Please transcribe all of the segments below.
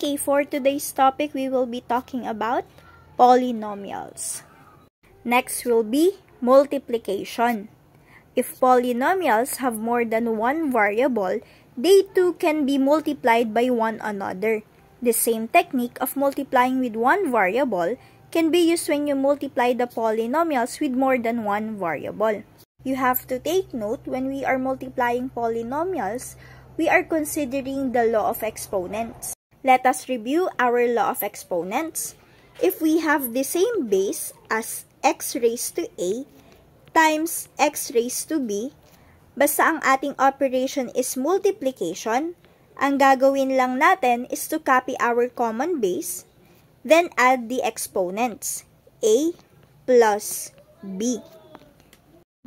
Okay, for today's topic, we will be talking about polynomials. Next will be multiplication. If polynomials have more than one variable, they too can be multiplied by one another. The same technique of multiplying with one variable can be used when you multiply the polynomials with more than one variable. You have to take note when we are multiplying polynomials, we are considering the law of exponents. Let us review our law of exponents. If we have the same base as x raised to a times x raised to b, basta ang ating operation is multiplication, ang gagawin lang natin is to copy our common base, then add the exponents, a plus b.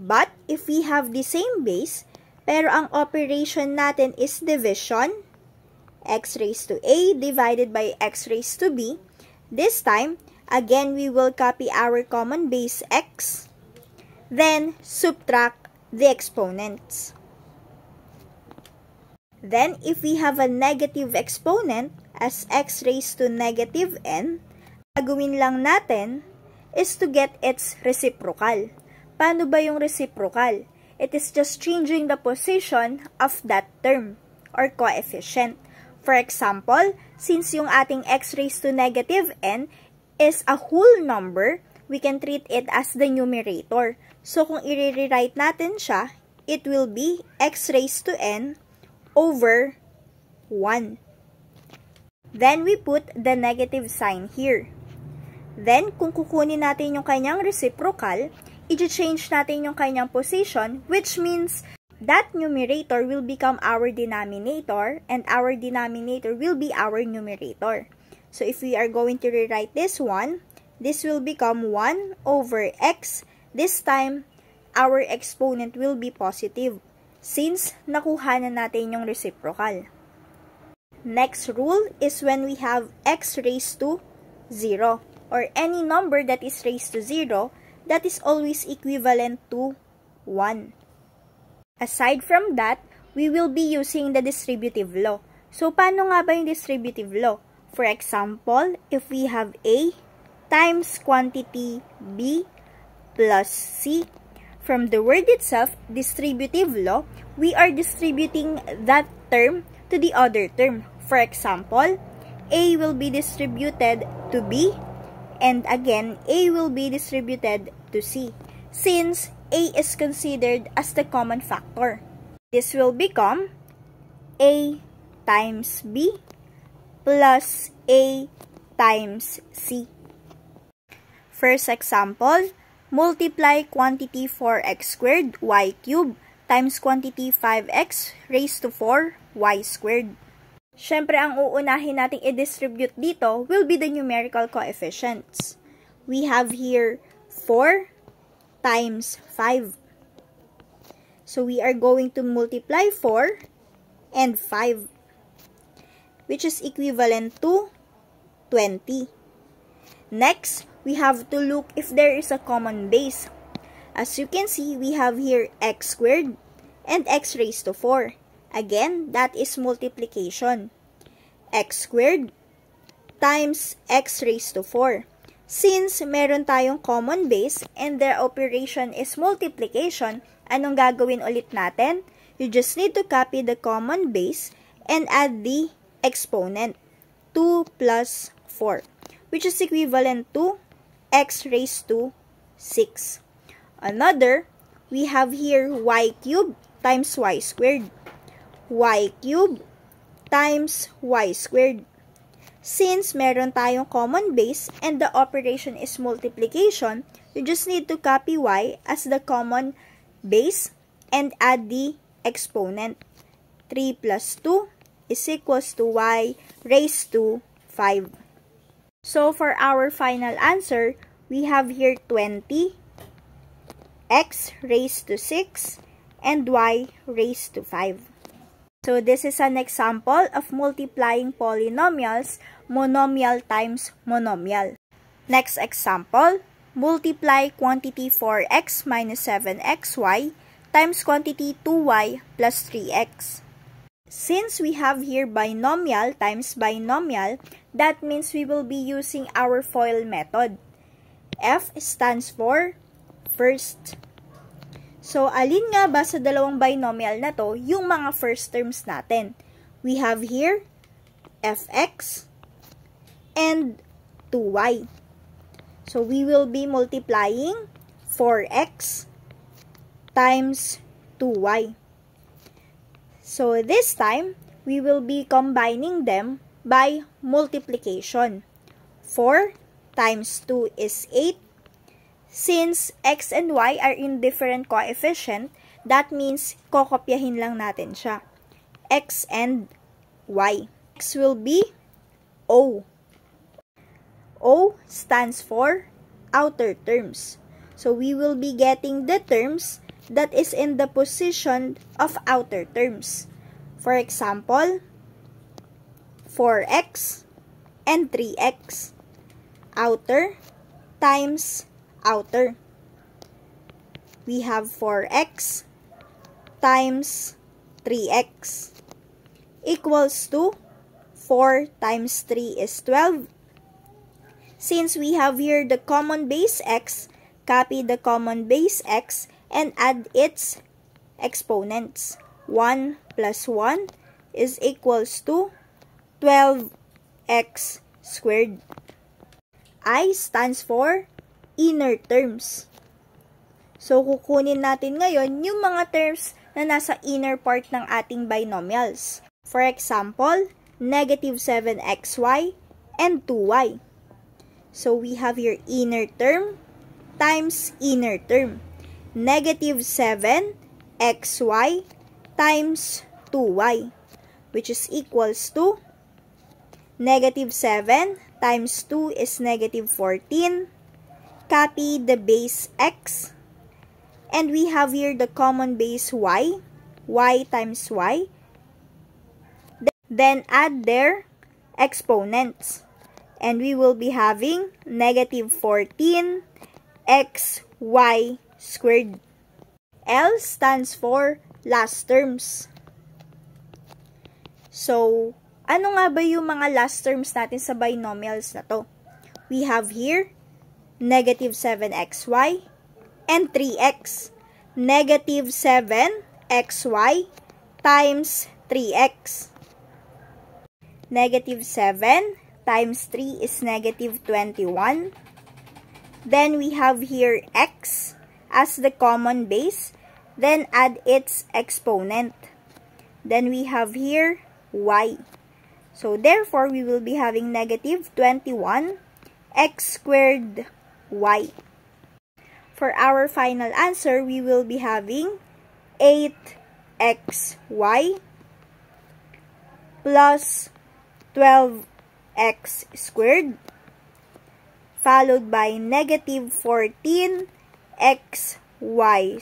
But if we have the same base, pero ang operation natin is division, x raised to a divided by x raised to b, this time, again, we will copy our common base x, then subtract the exponents. Then, if we have a negative exponent as x raised to negative n, gagawin lang natin is to get its reciprocal. Paano ba yung reciprocal? It is just changing the position of that term or coefficient. For example, since yung ating x raised to negative n is a whole number, we can treat it as the numerator. So, kung i-rewrite natin siya, it will be x raised to n over 1. Then, we put the negative sign here. Then, kung kukunin natin yung kanyang reciprocal, i-change natin yung kanyang position, which means that numerator will become our denominator and our denominator will be our numerator. So, if we are going to rewrite this one, this will become 1 over x. This time, our exponent will be positive since nakuha na natin yung reciprocal. Next rule is when we have x raised to 0 or any number that is raised to 0, that is always equivalent to 1. Aside from that, we will be using the distributive law. So, paano nga ba yung distributive law? For example, if we have A times quantity B plus C, from the word itself, distributive law, we are distributing that term to the other term. For example, A will be distributed to B, and again, A will be distributed to C, since A is considered as the common factor. This will become A times B plus A times C. First example, multiply quantity 4x squared y cubed times quantity 5x raised to 4 y squared. Siyempre, ang uunahin nating i-distribute dito will be the numerical coefficients. We have here 4 times 5. So, we are going to multiply 4 and 5, which is equivalent to 20. Next, we have to look if there is a common base. As you can see, we have here x squared and x raised to 4. Again, that is multiplication. X squared times x raised to 4. Since meron tayong common base and their operation is multiplication, anong gagawin ulit natin? You just need to copy the common base and add the exponent, 2 plus 4, which is equivalent to x raised to 6. Another, we have here y cubed times y squared. Y cubed times y squared. Since meron tayong common base and the operation is multiplication, you just need to copy y as the common base and add the exponent. 3 plus 2 is equals to y raised to 5. So, for our final answer, we have here 20, x raised to 6, and y raised to 5. So, this is an example of multiplying polynomials, monomial times monomial. Next example, multiply quantity 4x minus 7xy times quantity 2y plus 3x. Since we have here binomial times binomial, that means we will be using our FOIL method. F stands for first. So, alin nga ba sa dalawang binomial na to yung mga first terms natin? We have here fx and 2y. So, we will be multiplying 4x times 2y. So, this time, we will be combining them by multiplication. 4 times 2 is 8. Since x and y are in different coefficient, that means kokopyahin lang natin siya. X and y. X will be O. O stands for outer terms. So, we will be getting the terms that is in the position of outer terms. For example, 4x and 3x. Outer times outer. We have 4x times 3x equals to 4 times 3 is 12. Since we have here the common base x, copy the common base x and add its exponents. 1 plus 1 is equals to 12x squared. I stands for inner terms. So, kukunin natin ngayon yung mga terms na nasa inner part ng ating binomials. For example, negative 7xy and 2y. So, we have your inner term times inner term. Negative 7xy times 2y, which is equals to negative 7 times 2 is negative 14. Copy the base x. And we have here the common base y. Y times y. Then add their exponents. And we will be having negative 14 xy squared. L stands for last terms. So, ano nga ba yung mga last terms natin sa binomials na to? We have here negative 7xy and 3x. Negative 7xy times 3x. Negative 7 times 3 is negative 21. Then we have here x as the common base. Then add its exponent. Then we have here y. So therefore, we will be having negative 21 x squared y. For our final answer, we will be having 8xy plus 12x squared followed by negative 14xy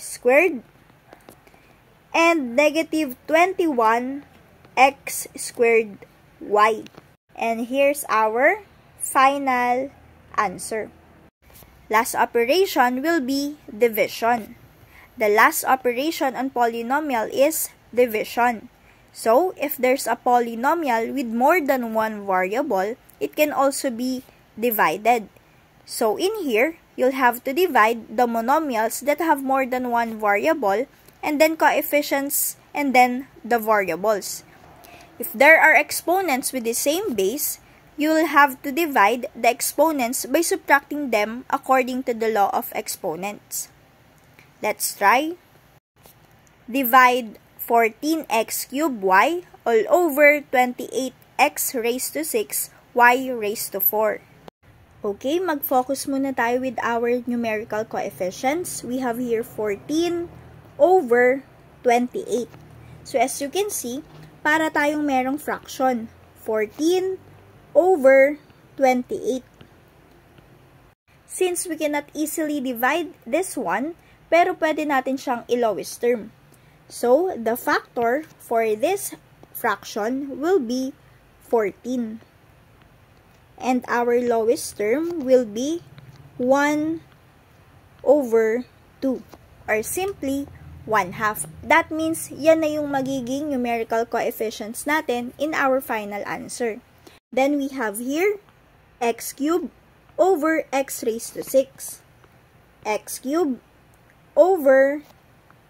squared and negative 21x squared y. And here's our final answer. Last operation will be division. The last operation on polynomial is division. So, if there's a polynomial with more than one variable, it can also be divided. So, in here, you'll have to divide the monomials that have more than one variable and then coefficients and then the variables. If there are exponents with the same base, you will have to divide the exponents by subtracting them according to the law of exponents. Let's try. Divide 14x cubed y all over 28x raised to 6 y raised to 4. Okay, mag-focus muna tayo with our numerical coefficients. We have here 14 over 28. So as you can see, para tayong merong fraction. 14 over 28. Since we cannot easily divide this one, pero pwede natin siyang i-lowest term. So, the factor for this fraction will be 14. And our lowest term will be 1 over 2. Or simply, 1/2. That means, yan na yung magiging numerical coefficients natin in our final answer. Then we have here, x cubed over x raised to 6. X cubed over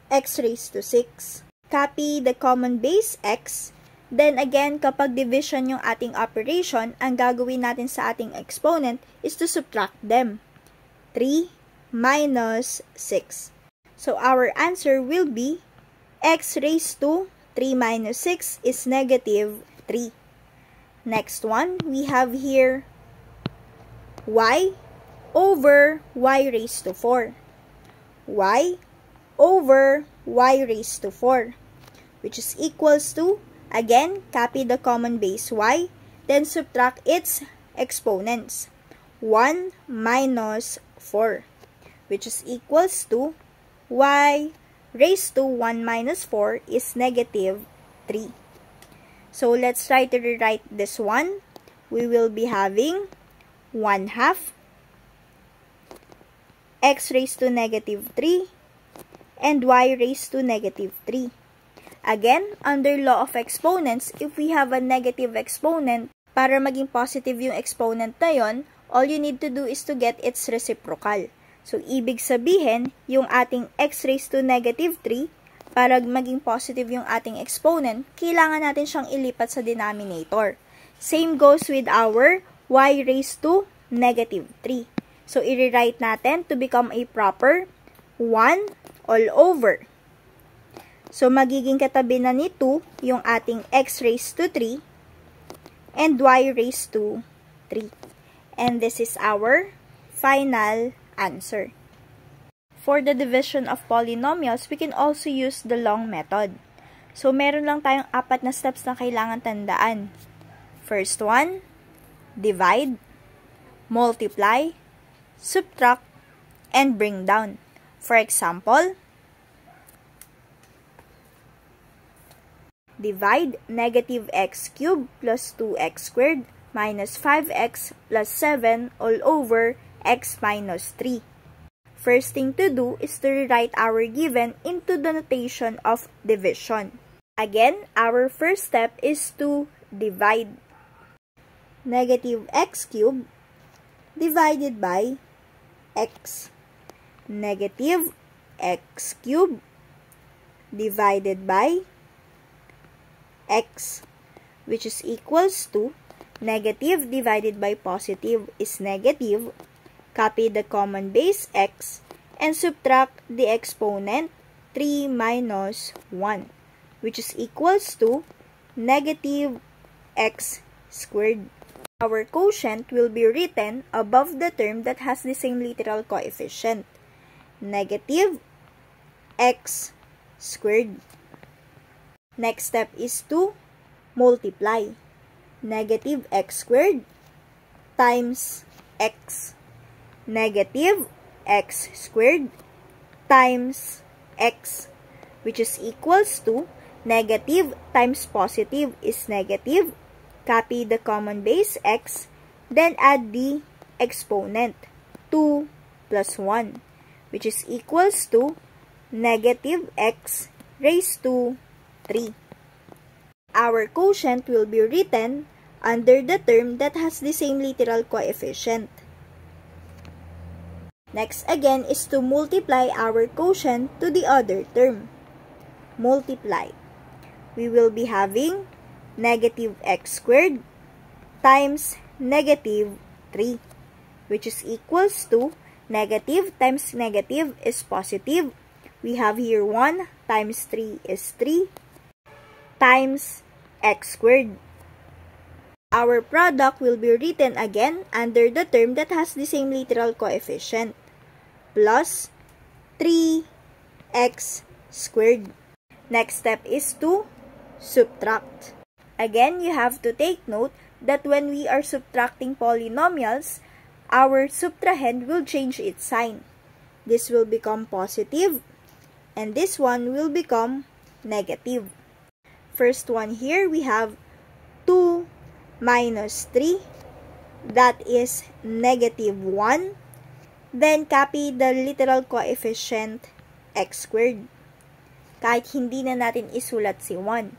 x raised to 6. Copy the common base x. Then again, kapag division yung ating operation, ang gagawin natin sa ating exponent is to subtract them. 3 minus 6. So our answer will be x raised to 3 minus 6 is negative 3. Next one, we have here y over y raised to 4. Y over y raised to 4, which is equals to, again, copy the common base y, then subtract its exponents. 1 minus 4, which is equals to y raised to 1 minus 4 is negative 3. So let's try to rewrite this one. We will be having 1/2 x raised to negative 3 and y raised to negative 3. Again, under law of exponents, if we have a negative exponent, para maging positive yung exponent na yon, all you need to do is to get its reciprocal. So, ibig sabihin, yung ating x raised to negative 3, para maging positive yung ating exponent, kailangan natin siyang ilipat sa denominator. Same goes with our y raised to negative 3. So, i-rewrite natin to become a proper 1 all over. So, magiging katabi na ni 2 yung ating x raised to 3 and y raised to 3. And this is our final answer. For the division of polynomials, we can also use the long method. So, meron lang tayong 4 na steps na kailangan tandaan. First one, divide, multiply, subtract, and bring down. For example, divide negative x cubed plus 2x squared minus 5x plus 7 all over x minus 3. First thing to do is to rewrite our given into the notation of division. Again, our first step is to divide negative x cubed divided by x. Negative x cubed divided by x, which is equals to negative divided by positive is negative. Copy the common base x and subtract the exponent 3 minus 1, which is equals to negative x squared. Our quotient will be written above the term that has the same literal coefficient. Negative x squared. Next step is to multiply. Negative x squared times x. Negative x squared times x, which is equals to negative times positive is negative. Copy the common base x, then add the exponent 2 plus 1, which is equals to negative x raised to 3. Our quotient will be written under the term that has the same literal coefficient. Next again is to multiply our quotient to the other term. Multiply. We will be having negative x squared times negative 3, which is equals to negative times negative is positive. We have here 1 times 3 is 3 times x squared. Our product will be written again under the term that has the same literal coefficient, plus 3x squared. Next step is to subtract. Again, you have to take note that when we are subtracting polynomials, our subtrahend will change its sign. This will become positive, and this one will become negative. First one here, we have 2 minus 3, that is negative 1. Then copy the literal coefficient x squared. kahit hindi na natin isulat si 1.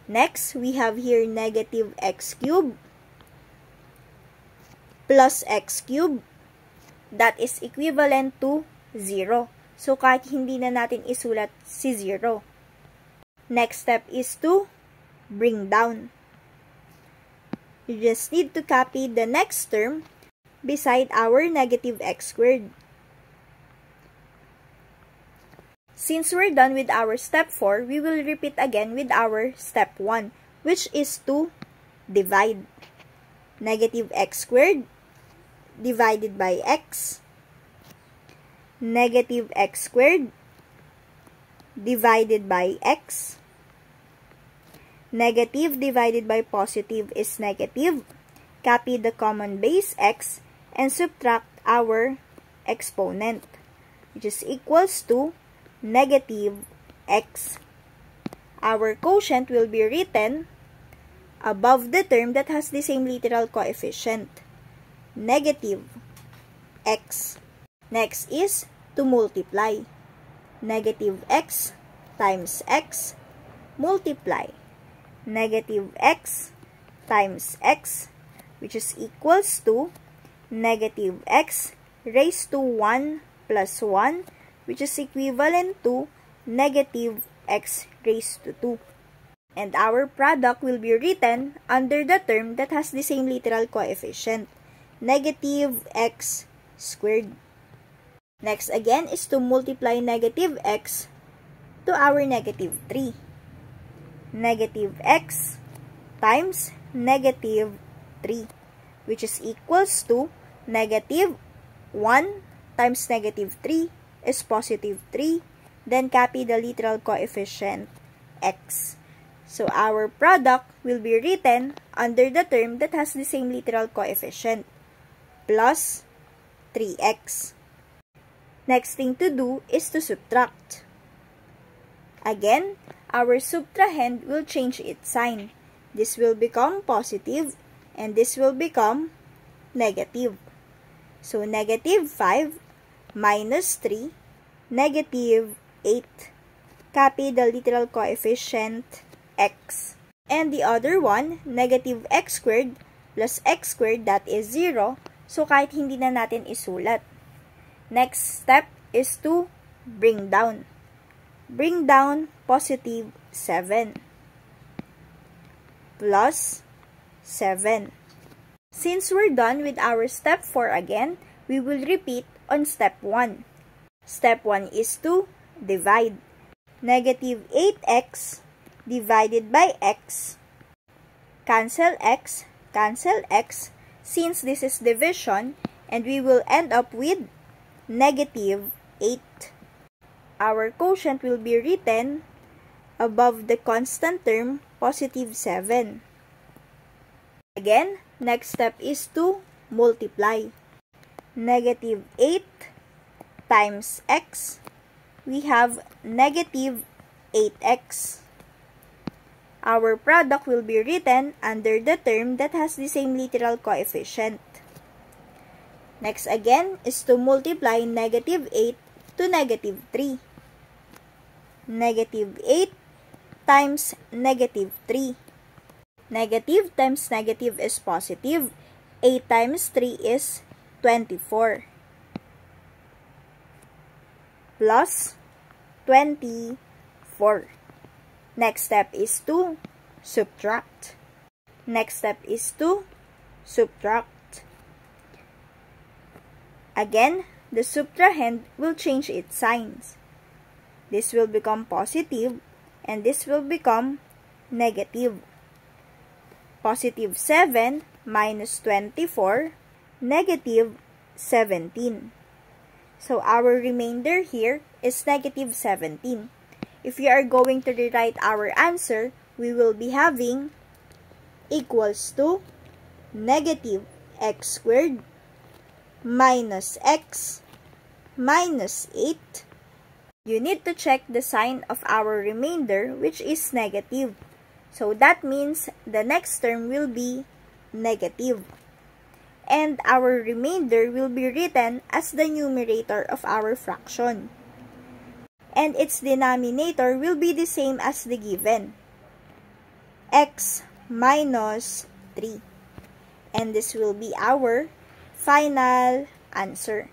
Next, we have here negative x cubed plus x cubed. That is equivalent to 0. So, kahit hindi na natin isulat si 0. Next step is to bring down. You just need to copy the next term beside our negative x squared. Since we're done with our step 4, we will repeat again with our step 1, which is to divide. Negative x squared divided by x. Negative x squared divided by x. Negative divided by positive is negative. Copy the common base x and subtract our exponent, which is equals to negative x. Our quotient will be written above the term that has the same literal coefficient, negative x. Next is to multiply. Negative x times x multiply negative x times x, which is equals to negative x raised to 1 plus 1, which is equivalent to negative x raised to 2. And our product will be written under the term that has the same literal coefficient, negative x squared. Next again is to multiply negative x to our negative 3. Negative x times negative 3, which is equals to negative 1 times negative 3 is positive 3. Then copy the literal coefficient x. So our product will be written under the term that has the same literal coefficient, plus 3x. Next thing to do is to subtract. Again, our subtrahend will change its sign. This will become positive and this will become negative. So, negative 5 minus 3, negative 8. Copy the literal coefficient x. And the other one, negative x squared plus x squared, that is 0. So, kahit hindi na natin isulat. Next step is to bring down. Bring down positive 7 plus 7. Since we're done with our step 4 again, we will repeat on step 1. Step 1 is to divide. Negative 8x divided by x. Cancel x, cancel x, since this is division, and we will end up with negative 8. Our quotient will be written above the constant term, positive 7. Again, next step is to multiply. Negative 8 times x, we have negative 8x. Our product will be written under the term that has the same literal coefficient. Next again is to multiply negative 8 to negative 3. Negative 8 times negative 3. Negative times negative is positive. 8 times 3 is 24. Plus 24. Next step is to subtract. Next step is to subtract. Again, the subtrahend will change its signs. This will become positive and this will become negative. Positive 7 minus 24, negative 17. So our remainder here is negative 17. If we are going to rewrite our answer, we will be having equals to negative x squared minus x minus 8. You need to check the sign of our remainder, which is negative. So that means the next term will be negative. And our remainder will be written as the numerator of our fraction. and its denominator will be the same as the given, x minus 3. And this will be our final answer.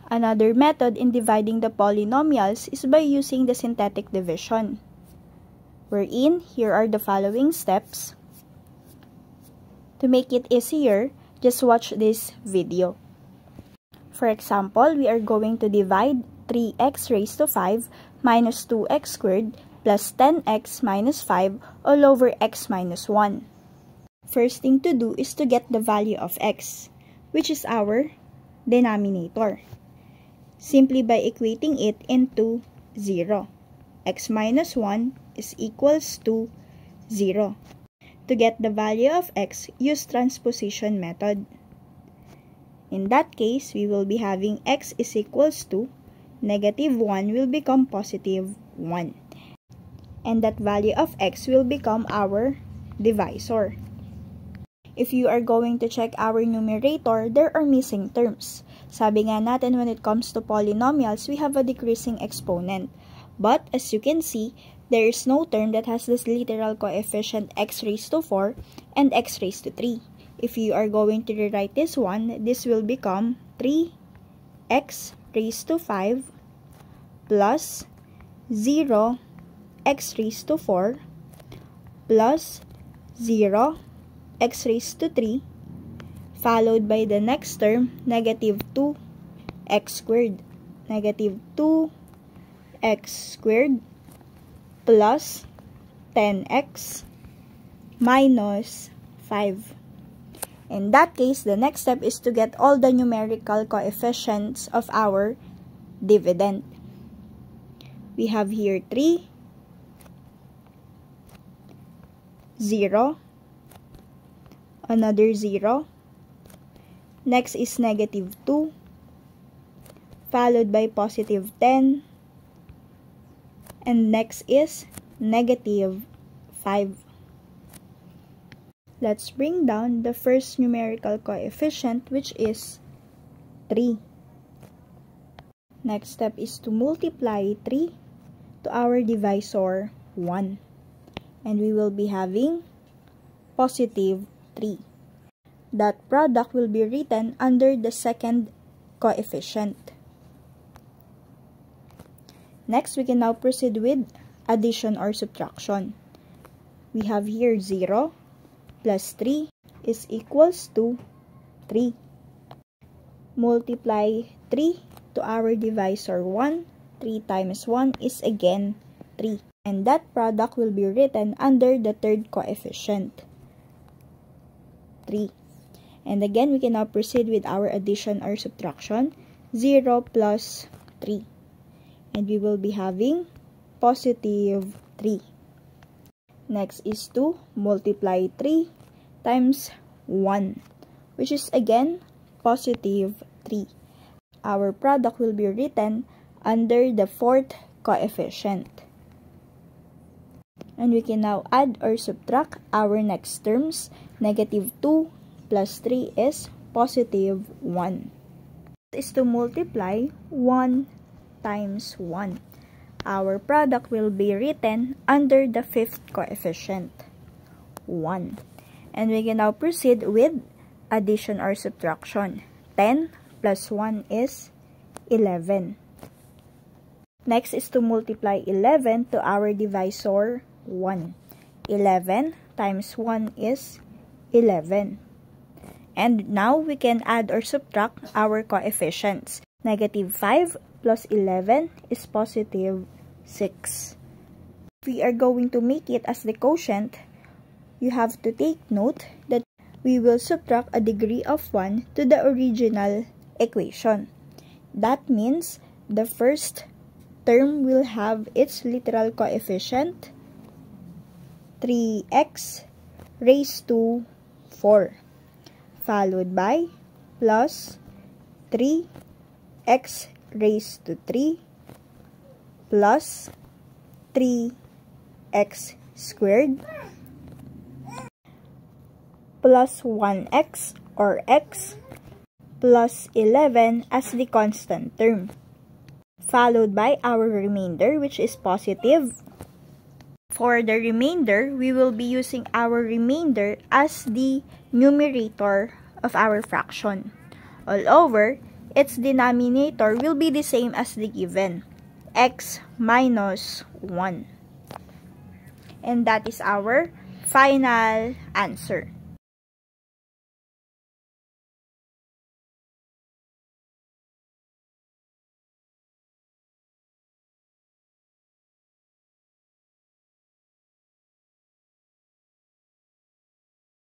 Another method in dividing the polynomials is by using the synthetic division, wherein here are the following steps. To make it easier, just watch this video. For example, we are going to divide 3x raised to 5 minus 2x squared plus 10x minus 5 all over x minus 1. First thing to do is to get the value of x, which is our denominator, simply by equating it into 0. X minus 1 is equals to 0. To get the value of x, use transposition method. In that case, we will be having x is equals to negative 1 will become positive 1. And that value of x will become our divisor. If you are going to check our numerator, there are missing terms. Sabi nga natin, when it comes to polynomials, we have a decreasing exponent. But as you can see, there is no term that has this literal coefficient x raised to 4 and x raised to 3. If you are going to rewrite this one, this will become 3x raised to 5 plus 0 x raised to 4 plus 0 x raised to 3, followed by the next term, negative 2x squared. Negative 2x squared plus 10x minus 5. In that case, the next step is to get all the numerical coefficients of our dividend. We have here 3, 0, another 0, next is negative 2, followed by positive 10, and next is negative 5. Let's bring down the first numerical coefficient, which is 3. Next step is to multiply 3 to our divisor 1, and we will be having positive 3. That product will be written under the second coefficient. Next, we can now proceed with addition or subtraction. We have here 0 plus 3 is equals to 3. Multiply 3 to our divisor 1. 3 times 1 is again 3. And that product will be written under the third coefficient, 3. And again, we can now proceed with our addition or subtraction. 0 plus 3. And we will be having positive 3. Next is to multiply 3 times 1, which is again positive 3. Our product will be written under the fourth coefficient. And we can now add or subtract our next terms. Negative 2 plus 3 is positive 1. Is to multiply 1 times 1. Our product will be written under the fifth coefficient, 1. And we can now proceed with addition or subtraction. 10 plus 1 is 11. Next is to multiply 11 to our divisor 1. 11 times 1 is 11. And now we can add or subtract our coefficients. Negative 5 plus 11 is positive 6. If we are going to make it as the quotient, you have to take note that we will subtract a degree of 1 to the original equation. That means the first term will have its literal coefficient 3x raised to 4, followed by plus 3x raised to 3 plus 3x squared plus 1x or x plus 11 as the constant term, followed by our remainder, which is positive. For the remainder, we will be using our remainder as the numerator of our fraction. All over, its denominator will be the same as the given, x minus 1. And that is our final answer.